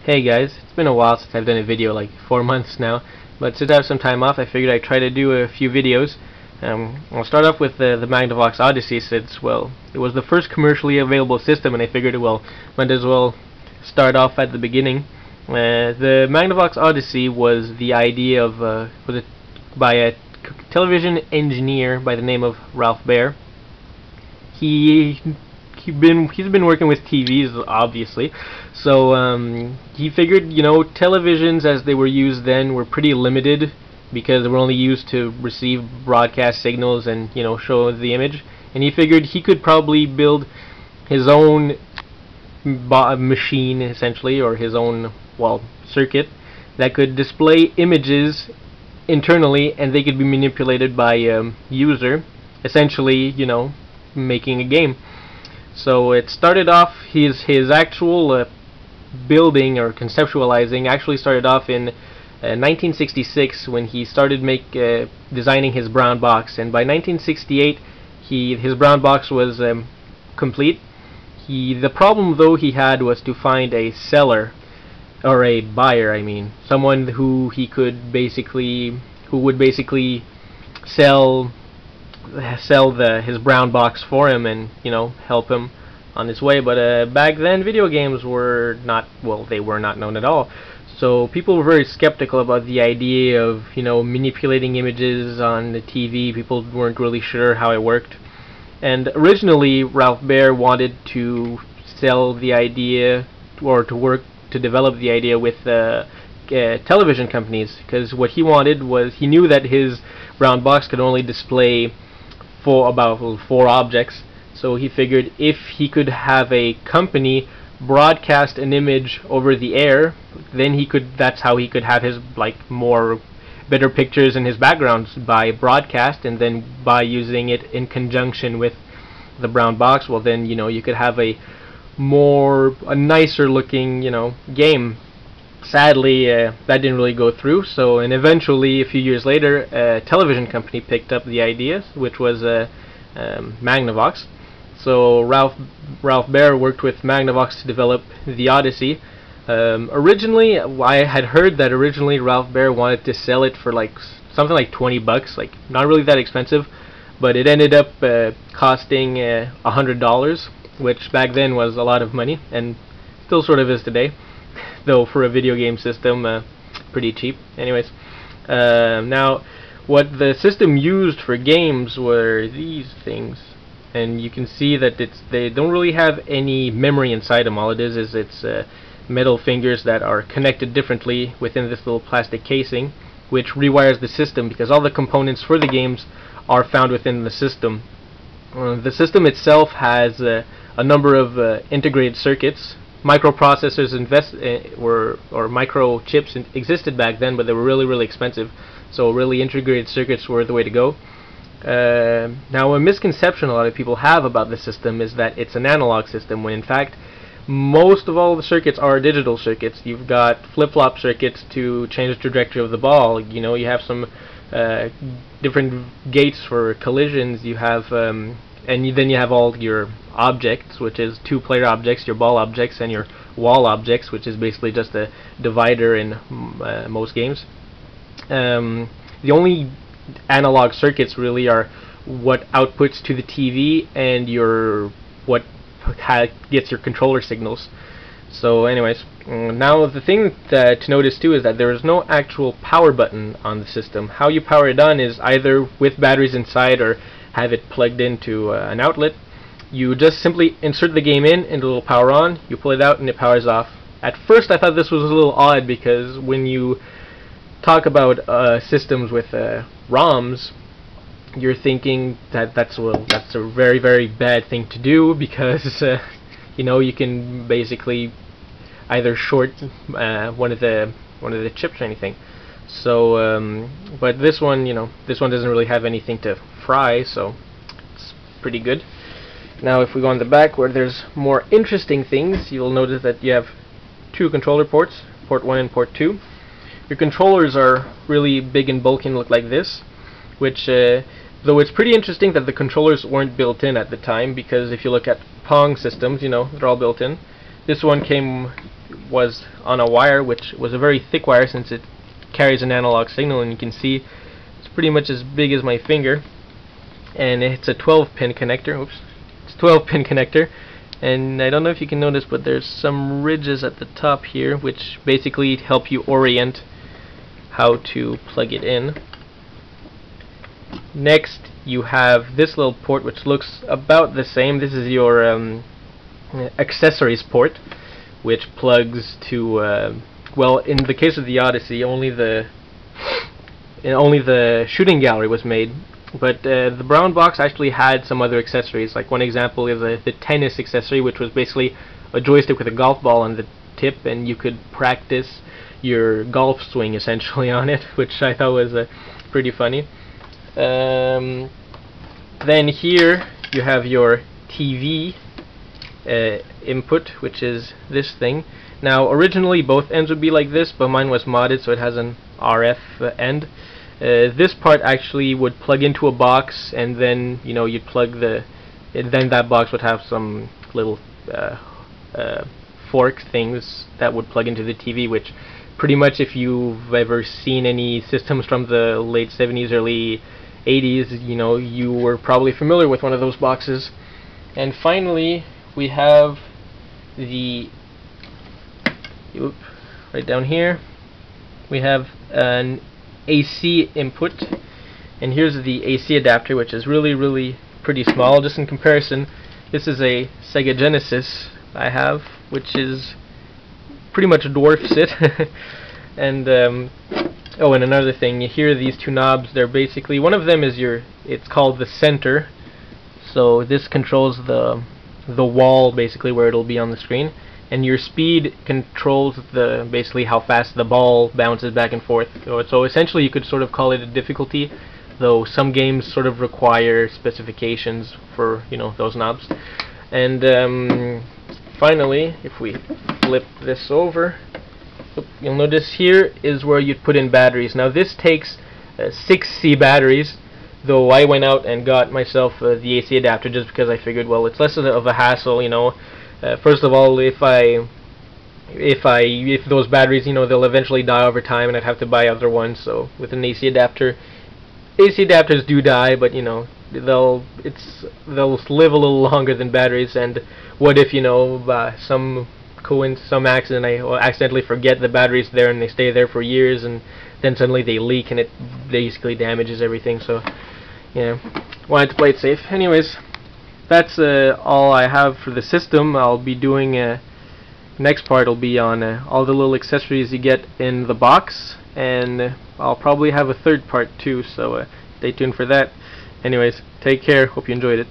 Hey guys, it's been a while since I've done a video, like 4 months now, but since I have some time off I figured I'd try to do a few videos. I'll start off with the Magnavox Odyssey since, well, it was the first commercially available system and I figured, well, might as well start off at the beginning. The Magnavox Odyssey was the idea of, by a television engineer by the name of Ralph Baer. He's been working with TVs, obviously, so he figured, televisions as they were used then were pretty limited because they were only used to receive broadcast signals and show the image, and he figured he could probably build his own machine essentially, or his own, well, circuit that could display images internally and they could be manipulated by a user, essentially, making a game. So it started off, his actual building or conceptualizing actually started off in 1966 when he started designing his brown box, and by 1968 his brown box was complete. The problem though he had was to find a seller, or a buyer, I mean, someone who would basically sell his brown box for him and help him on his way. But back then video games were not, well, they were not known at all, so people were very skeptical about the idea of manipulating images on the TV. People weren't really sure how it worked, and originally Ralph Baer wanted to sell the idea, or to develop the idea with television companies, because what he wanted was, he knew that his brown box could only display about 4 objects, so he figured if he could have a company broadcast an image over the air, then that's how he could have his better pictures in his backgrounds, by broadcast, and then by using it in conjunction with the brown box, well then you could have a nicer looking game. Sadly, that didn't really go through, and eventually, a few years later, a television company picked up the idea, which was Magnavox. So Ralph Baer worked with Magnavox to develop the Odyssey. Originally, I had heard that originally Ralph Baer wanted to sell it for something like $20, not really that expensive, but it ended up costing $100, which back then was a lot of money, and still sort of is today, though for a video game system, pretty cheap. Anyways, now what the system used for games were these things, and you can see that they don't really have any memory inside them. All it is it's metal fingers that are connected differently within this little plastic casing, which rewires the system, because all the components for the games are found within the system. The system itself has a number of integrated circuits. Microprocessors or microchips existed back then, but they were really, really expensive, so really integrated circuits were the way to go. Now, a misconception a lot of people have about the system is that it's an analog system, when in fact most of all the circuits are digital circuits. You've got flip-flop circuits to change the trajectory of the ball. You have some different gates for collisions. You have then you have all your objects, which is 2-player objects, your ball objects, and your wall objects, which is basically just a divider in most games. The only analog circuits really are what outputs to the TV and what gets your controller signals. So anyways, now the thing to notice too is that there is no actual power button on the system. How you power it on is either with batteries inside or have it plugged into an outlet. You just simply insert the game in and it will power on, you pull it out and it powers off. At first I thought this was a little odd, because when you talk about systems with ROMs, you're thinking that that's a very, very bad thing to do, because you can basically either short one of the chips or anything. So but this one doesn't really have anything to fry, so it's pretty good. Now if we go on the back where there's more interesting things, you'll notice that you have 2 controller ports, port 1 and port 2. Your controllers are really big and bulky and look like this, which though it's pretty interesting that the controllers weren't built in at the time, because if you look at Pong systems, they're all built in. This one was on a wire, which was a very thick wire since it carries an analog signal, and you can see it's pretty much as big as my finger, and it's a 12-pin connector. Oops, it's a 12-pin connector, and I don't know if you can notice, but there's some ridges at the top here, which basically help you orient how to plug it in. Next, you have this little port, which looks about the same. This is your accessories port, which plugs to well, in the case of the Odyssey, only the shooting gallery was made, but the brown box actually had some other accessories. Like one example is the tennis accessory, which was basically a joystick with a golf ball on the tip, and you could practice your golf swing essentially on it, which I thought was pretty funny. Then here you have your TV input, which is this thing. Now originally both ends would be like this, but mine was modded so it has an RF end. This part actually would plug into a box, and then you'd plug then that box would have some little fork things that would plug into the TV, which pretty much, if you've ever seen any systems from the late 70s, early 80s, you were probably familiar with one of those boxes. And finally, we have right down here, we have an AC input, and here's the AC adapter, which is really pretty small. Just in comparison, this is a Sega Genesis I have, which is pretty much dwarfs it. And oh, and another thing, here these two knobs, they're basically, one of them is it's called the center, so this controls the wall basically where it'll be on the screen, and your speed controls basically how fast the ball bounces back and forth. So essentially you could sort of call it a difficulty, though some games sort of require specifications for those knobs. And finally, if we flip this over, you'll notice here is where you'd put in batteries. Now this takes 6C batteries, though I went out and got myself the AC adapter just because I figured, well, it's less of a hassle, first of all, if those batteries, they'll eventually die over time, and I'd have to buy other ones. So with an AC adapters do die, but they'll live a little longer than batteries. And what if by some accident I accidentally forget the battery's there, and they stay there for years, and then suddenly they leak and it basically damages everything. So wanted to play it safe. Anyways, that's all I have for the system. I'll be doing next part will be on all the little accessories you get in the box, and I'll probably have a third part too, so stay tuned for that. Anyways, take care, hope you enjoyed it.